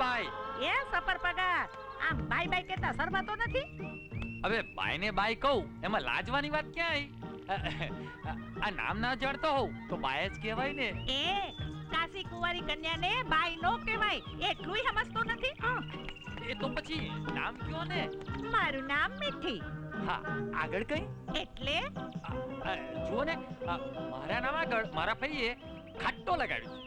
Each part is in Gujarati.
બાઈ. એ સફર પગાર આમ બાય બાય કેતા શરમાતો નથી? હવે બાઈ ને બાઈ કહું એમાં લાજવાની વાત ક્યાંય? આ નામ ના જાણતો હોઉં તો બાય જ કહેવાય ને. એ કાશી કુંવારી કન્યાને બાય નો કહેવાય એટલુંય સમજતો નથી? એ તો પછી નામ કયો ને. મારું નામ મીઠી. હા, આગળ કઈ? એટલે જુઓ ને, મારા નામ આગળ મારા ફઈએ ખાટ્ટો લગાડ્યું.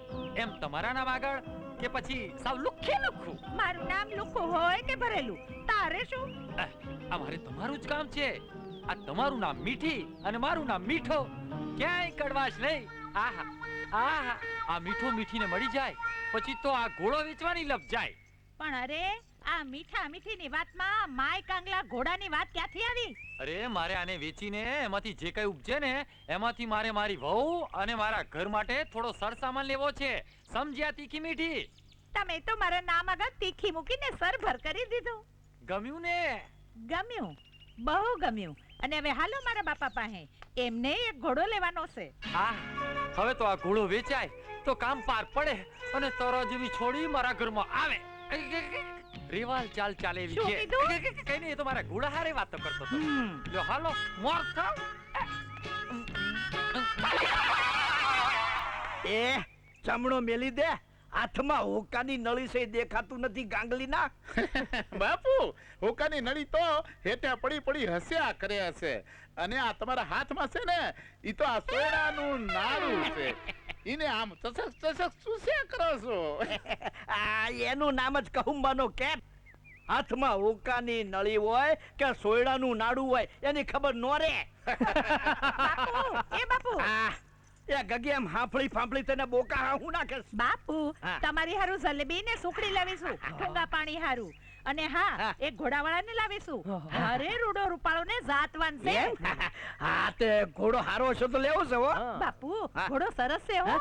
એમ તમારા નામ આગળ કે પછી સાવ લુખ્ખે લુખ્ખું? મારું નામ લુખ્ખું હોય કે ભરેલું, તારે શું? આ મારે તમારું જ કામ છે. આ તમારું નામ મીઠી અને મારું નામ મીઠો, ક્યાંય કડવાશ નહીં. આહા આહા, આ મીઠો મીઠીને મળી જાય પછી તો આ ઘોડો વેચવાની લપ જાય. પણ અરે આ મીઠા મીઠીની વાતમાં માય કાંગલા ઘોડાની વાત ક્યાંથી આવી? અરે મારે આને વેચીને એમાંથી જે કઈ ઉપજે ને એમાંથી મારે મારી વહુ અને મારા ઘર માટે થોડો સરસામાન લેવો છે. સમજ્યા તીખી મીઠી? તમે તો મારા નામ આગળ તીખી મૂકીને સરભર કરી દીધું. ગમ્યું ને? ગમ્યું, બહુ ગમ્યું. અને હવે હાલો મારા બાપા પાસે, એમને એક ઘોડો લેવાનો છે. હા, હવે તો આ ઘોડો વેચાય તો કામ પાર પડે અને તરો જેવી છોડી મારા ઘરમાં આવે. રેવાલ ચાલ ચાલે એવી શું છે. કીધું? કઈ નહીં, એ તો મારા ઘોડા હારે વાતો કરતો હતો. લ્યો હાલો મોર થાવ. એ ચમડો મેલી દે, હાથમાં હોકાની નળી છે દેખાતું નથી ગાંગલીના. બાપુ, હોકાની નળી તો હેઠે પડી પડી હસ્યા કરે હશે, અને આ તમારા હાથમાં છે ને ઈ તો આ સોનાનું નાડું છે. ઈને આમ ચસક ચસક ચૂસ્યા કરો છો. આ એનું નામ જ કહુંબાનો કેપ. હાથમાં હોકાની નળી હોય કે સોયડાનું નાડું હોય એની ખબર નો રે. બાપુ, એ બાપુ. આ એ ગગી એમ હાંફળી ફાંફળી તને બોકા હું નાખે. બાપુ, હા. તમારી હારું જલેબી ને સુખડી લાવીશું, ઠુંગા પાણી હારું. અને હા, હા. એક ઘોડાવાળાને લાવીશું. અરે રૂડો રૂપાળો ને જાતવાન છે. એમ? હા તે ઘોડો હારો છે તો લેવો છે હો. બાપુ, હા. ઘોડો સરસ છે હો.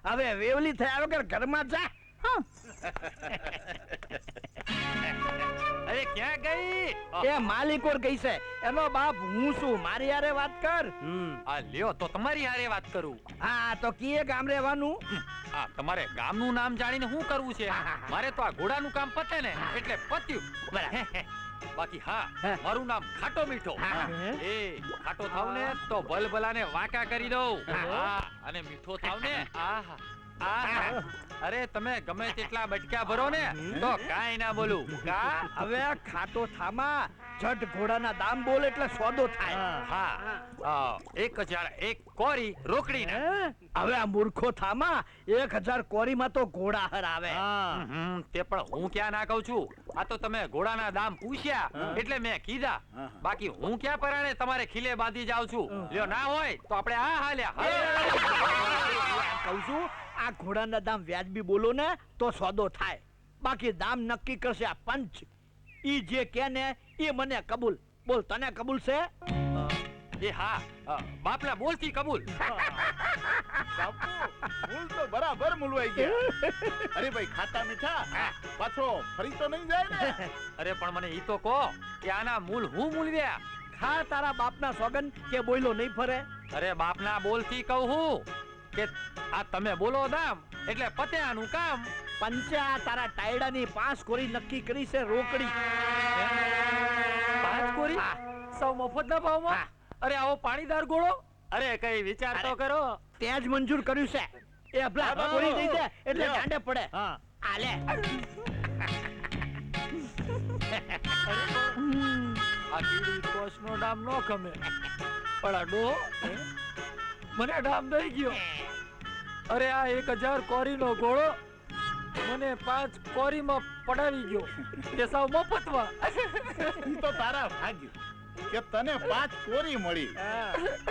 હવે વેવલી થયા વગર ઘરમાં જા. હા. અરે ક્યાં ગઈ? એ માલિકોર ગઈ છે, એનો બાપ હું છું, મારી હારે વાત કર. આ લ્યો તો તમારી હારે વાત કરું. હા તો કીએ ગામ રહેવાનું. આ તમારે ગામનું નામ જાણીને શું કરવું છે? મારે તો આ ઘોડાનું કામ પતે ને એટલે પત્યું. બાકી હા, મારું નામ ખાટો મીઠો. એ ખાટો થાવ ને તો ભલભલાને વાંકા કરી દઉં. હા, અને મીઠો થાવ ને આહા આહા, અરે તમે ગમે તેટલા બટક્યા ભરો ને તો કાઈ ના બોલું. કા હવે ખાટો થામા જટ ઘોડાના દામ બોલ એટલે સોદો થાય. હા, 1000 એક કોરી રોકડી ને. હવે આ મૂર્ખો થામા 1000 કોરીમાં તો ઘોડા હર આવે. તે પણ હું ક્યાં ના કહું છું. આ તો તમે ઘોડાના દામ પૂછ્યા એટલે મેં કીધા. બાકી હું ક્યાં પરાણે તમારે ખીલે બાંધી જાઉં છું. લ્યો ના હોય તો આપણે આ હાલ્યા. કહું છું આ ઘોડાના દામ વ્યાજબી બોલો ને તો સોદો થાય. બાકી દામ નક્કી કરશે આ પંચ. ઈ જે કે ને એ મને કબૂલ. બોલ તને કબૂલ છે? એ હા, બાપલા બોલતી કબૂલ. બાપુ, મૂલ તો બરાબર મૂલવાઈ ગયા. અરે ભાઈ ખાટા મીઠા, પાછો ફરી તો નહીં જાય ને? અરે પણ મને ઈ તો કહો કે આના મૂલ હું મૂલવ્યા? ખા તારા બાપના સોગન કે બોયલો નહીં ફરે. અરે બાપના બોલતી કહું હું કે આ તમે બોલો દામ એટલે પતે આનું કામ. પંચા તારા ટાયડાની 5 કોરી નક્કી કરી છે રોકડી. 5 કોરી? સૌ મફતના ભાવમાં? અરે આવો પાણીદાર ઘોડો? અરે કઈ વિચાર તો કરો. ત્યાં જ મંજૂર કર્યું છે. એ અભલા કોરી દઈ દે એટલે દાંડે પડે. આલે આ કીડી કોશનો નામ નો ગમે પણ આ ડો મને નામ દઈ ગયો. અરે આ 1000 કોરીનો ઘોડો મને 5 કોરીમાં પડાવી ગયો. તે સાવ મફતમાં. ઈ તો તારા ભાગ્ય કે તને 5 કોરી મળી.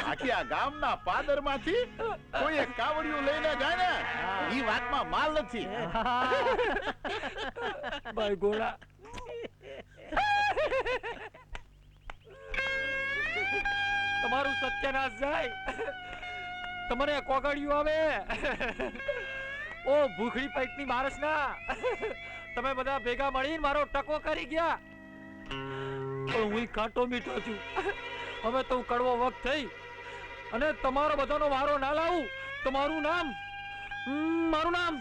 આખી આ ગામના પાદરમાંથી કોઈ એક કાવડિયું લઈને જાય ને ઈ વાતમાં માલ નથી. ભાઈ ઘોડા તમારું સત્યનાશ જાય. તમારે કોગળિયું આવે. ઓ ભૂખડી પેટની માણસ ના, તમે બધા ભેગા મળીને મારો ટકો કરી ગયા. પણ હું ખાટો મીઠો છું. હવે તો હું કડવો વખત થઈ અને તમારો બધાનો વારો ના લાવું તો મારું નામ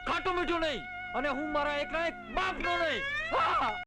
ખાટો મીઠું નહીં અને હું મારા એકલા એક બાપનો નહીં. હા!